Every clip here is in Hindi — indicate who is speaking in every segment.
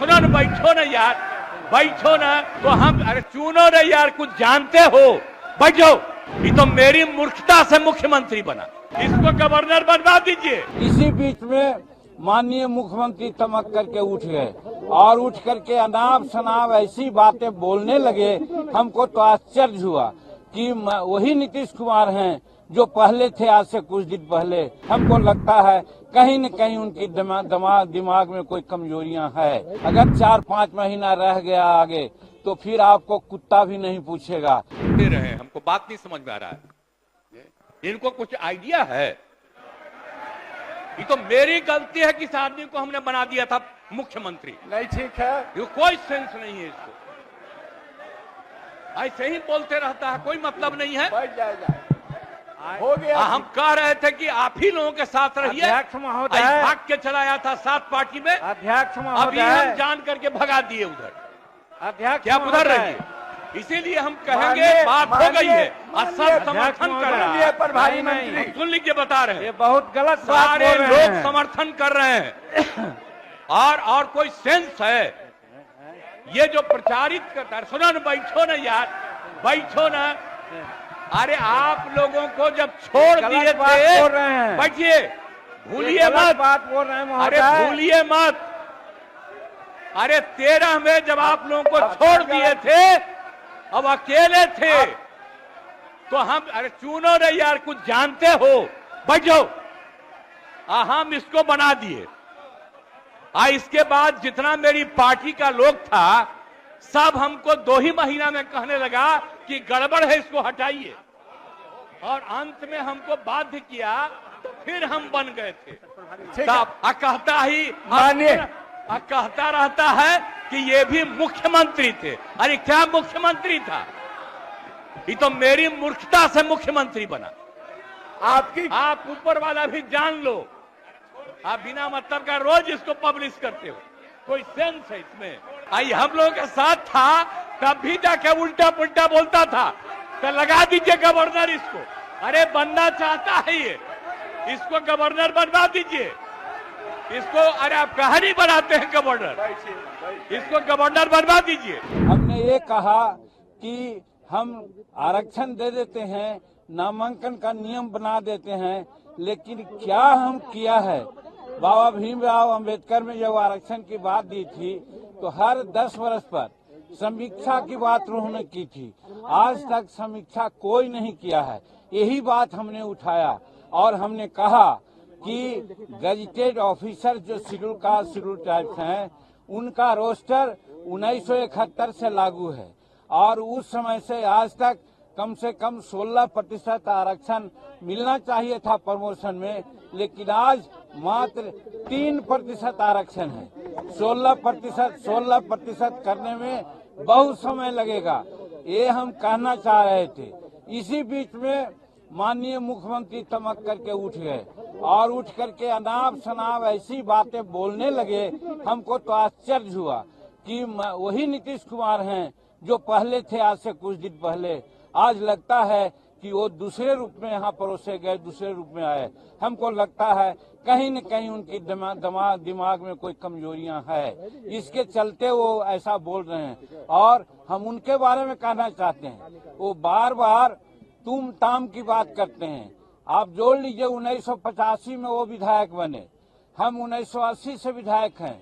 Speaker 1: सुनो न, बैठो न यार, बैठो न। तो हम अरे चुनो न यार, कुछ जानते हो, बैठो। ये तो मेरी मूर्खता से मुख्यमंत्री बना, इसको गवर्नर बनवा दीजिए।
Speaker 2: इसी बीच में माननीय मुख्यमंत्री चमक करके उठ गए और उठ करके अनाप शनाप ऐसी बातें बोलने लगे। हमको तो आश्चर्य हुआ कि वही नीतीश कुमार हैं जो पहले थे, आज से कुछ दिन पहले। हमको लगता है कहीं न कहीं उनकी दिमाग में कोई कमजोरियां है। अगर 4-5 महीना रह गया आगे तो फिर आपको कुत्ता भी नहीं पूछेगा।
Speaker 1: हमको बात नहीं समझ में आ रहा है, इनको कुछ आइडिया है? ये तो मेरी गलती है कि इस आदमी को हमने बना दिया था मुख्यमंत्री।
Speaker 2: नहीं ठीक है,
Speaker 1: ये कोई सेंस नहीं है इसको, ऐसे ही बोलते रहता है, कोई मतलब नहीं है।
Speaker 2: हो गया।
Speaker 1: हम कह रहे थे कि आप ही लोगों के साथ रहिए।
Speaker 2: अध्यक्ष महोदय,
Speaker 1: भाग के चलाया था 7 पार्टी में।
Speaker 2: अध्यक्ष
Speaker 1: अभी
Speaker 2: महोदय,
Speaker 1: हम जान करके भगा दिए उधर।
Speaker 2: अध्यक्ष
Speaker 1: क्या उधर रहिए, इसीलिए हम कहेंगे बात हो गई है और सब समर्थन कर रहे हैं।
Speaker 2: प्रभारी मंत्री
Speaker 1: सुन लीजिए, बता रहे हैं,
Speaker 2: ये बहुत गलत बात
Speaker 1: सारे
Speaker 2: बोल रहे
Speaker 1: लोग
Speaker 2: हैं।
Speaker 1: समर्थन कर रहे हैं। और कोई सेंस है ये जो प्रचारित करता है? सुनो न, बैठो न यार, बैठो न। अरे आप लोगों को जब छोड़ दिए थे, बैठिए, भूलिए मत,
Speaker 2: बात बोल रहे हैं।
Speaker 1: अरे भूलिए मत। अरे 13 में जब आप लोगों को छोड़ दिए थे, अब अकेले थे, तो हम अरे चुनो न यार, कुछ जानते हो, बैठो। हम इसको बना दिए। इसके बाद जितना मेरी पार्टी का लोग था, सब हमको 2 ही महीना में कहने लगा कि गड़बड़ है, इसको हटाइए। और अंत में हमको बाध्य किया, तो फिर हम बन गए थे। कहता रहता है कि ये भी मुख्यमंत्री थे। अरे क्या मुख्यमंत्री था? ये तो मेरी मूर्खता से मुख्यमंत्री बना। आप ऊपर वाला भी जान लो। आप बिना मतलब का रोज इसको पब्लिश करते हो, कोई सेंस है इसमें? हम लोगों के साथ था, तब भी जाके उल्टा पुल्टा बोलता था, तो लगा दीजिए गवर्नर इसको। अरे बनना चाहता है ये, इसको गवर्नर बनवा दीजिए इसको। अरे आप कहानी बनाते हैं गवर्नर, इसको गवर्नर बनवा दीजिए।
Speaker 2: हमने ये कहा कि हम आरक्षण दे देते हैं, नामांकन का नियम बना देते हैं, लेकिन क्या हम किया है? बाबा भीमराव अंबेडकर में जब आरक्षण की बात दी थी तो हर 10 वर्ष पर समीक्षा की बात उन्होंने की थी। आज तक समीक्षा कोई नहीं किया है। यही बात हमने उठाया और हमने कहा कि गजेटेड ऑफिसर जो शेड्यूल कास्ट शेड्यूल ट्राइब्स हैं, उनका रोस्टर 1971 से लागू है और उस समय से आज तक कम से कम 16% आरक्षण मिलना चाहिए था प्रमोशन में, लेकिन आज मात्र 3% आरक्षण है। 16% करने में बहुत समय लगेगा, ये हम कहना चाह रहे थे। इसी बीच में माननीय मुख्यमंत्री चमक करके उठ गए और उठ करके अनाप शनाप ऐसी बातें बोलने लगे। हमको तो आश्चर्य हुआ कि वही नीतीश कुमार हैं जो पहले थे, आज से कुछ दिन पहले। आज लगता है कि वो दूसरे रूप में यहाँ परोसे गए, दूसरे रूप में आए। हमको लगता है कहीं न कहीं उनकी दिमाग में कोई कमजोरियां है, इसके चलते वो ऐसा बोल रहे हैं। और हम उनके बारे में कहना चाहते हैं, वो बार बार तुम ताम की बात करते हैं। आप जोड़ लीजिए, 1985 में वो विधायक बने, हम 1980 से विधायक हैं।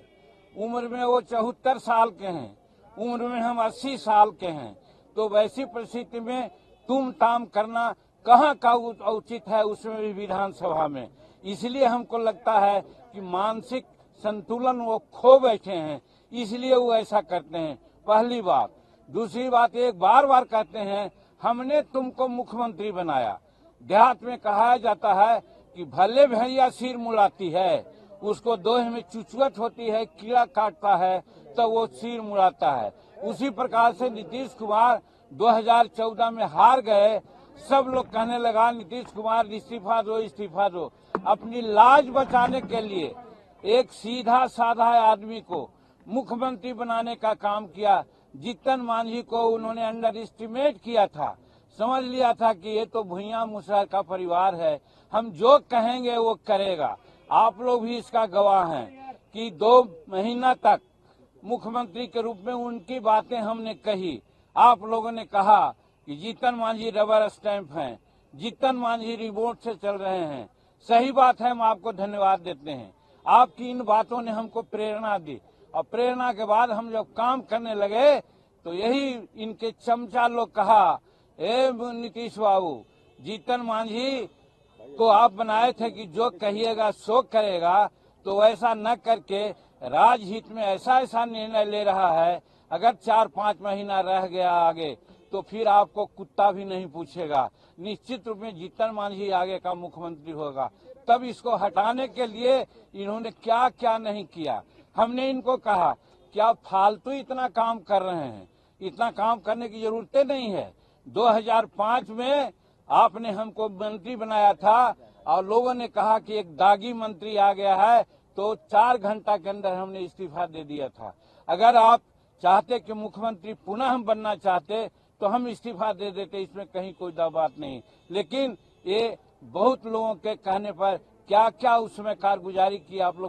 Speaker 2: उम्र में वो 74 साल के हैं, उम्र में हम 80 साल के हैं। तो वैसी परिस्थिति में तुम ताम करना कहाँ का उचित है, उसमें भी विधानसभा में। इसलिए हमको लगता है कि मानसिक संतुलन वो खो बैठे हैं, इसलिए वो ऐसा करते हैं। पहली बात। दूसरी बात, एक बार बार कहते हैं हमने तुमको मुख्यमंत्री बनाया। देहात में कहा जाता है कि भले भैया सिर मुड़ाती है, उसको दोहे में चुचुअट होती है, कीड़ा काटता है तो वो सिर मुड़ाता है। उसी प्रकार से नीतीश कुमार 2014 में हार गए। सब लोग कहने लगा नीतीश कुमार इस्तीफा दो, इस्तीफा दो। अपनी लाज बचाने के लिए एक सीधा साधा आदमी को मुख्यमंत्री बनाने का काम किया। जीतन मांझी को उन्होंने अंडर एस्टिमेट किया था, समझ लिया था कि ये तो भुइयां मुसहर का परिवार है, हम जो कहेंगे वो करेगा। आप लोग भी इसका गवाह हैं कि 2 महीना तक मुख्यमंत्री के रूप में उनकी बातें हमने कही। आप लोगों ने कहा कि जीतन मांझी रबर स्टैंप हैं, जीतन मांझी रिमोट से चल रहे हैं। सही बात है, हम आपको धन्यवाद देते हैं। आपकी इन बातों ने हमको प्रेरणा दी और प्रेरणा के बाद हम जब काम करने लगे तो यही इनके चमचा लोग कहा, ए नीतीश बाबू, जीतन मांझी को आप बनाए थे कि जो कहिएगा सो करेगा, तो वैसा न करके राजहित में ऐसा ऐसा निर्णय ले रहा है, अगर 4-5 महीना रह गया आगे तो फिर आपको कुत्ता भी नहीं पूछेगा। निश्चित रूप में जीतन मांझी आगे का मुख्यमंत्री होगा। तब इसको हटाने के लिए इन्होंने क्या क्या नहीं किया। हमने इनको कहा कि आप फालतू इतना काम कर रहे हैं, इतना काम करने की जरूरत नहीं है। 2005 में आपने हमको मंत्री बनाया था और लोगों ने कहा कि एक दागी मंत्री आ गया है, तो 4 घंटा के अंदर हमने इस्तीफा दे दिया था। अगर आप चाहते कि मुख्यमंत्री पुनः हम बनना चाहते तो हम इस्तीफा दे देते, इसमें कहीं कोई दो बात नहीं। लेकिन ये बहुत लोगों के कहने पर क्या क्या उसमें कारगुजारी की आप लोग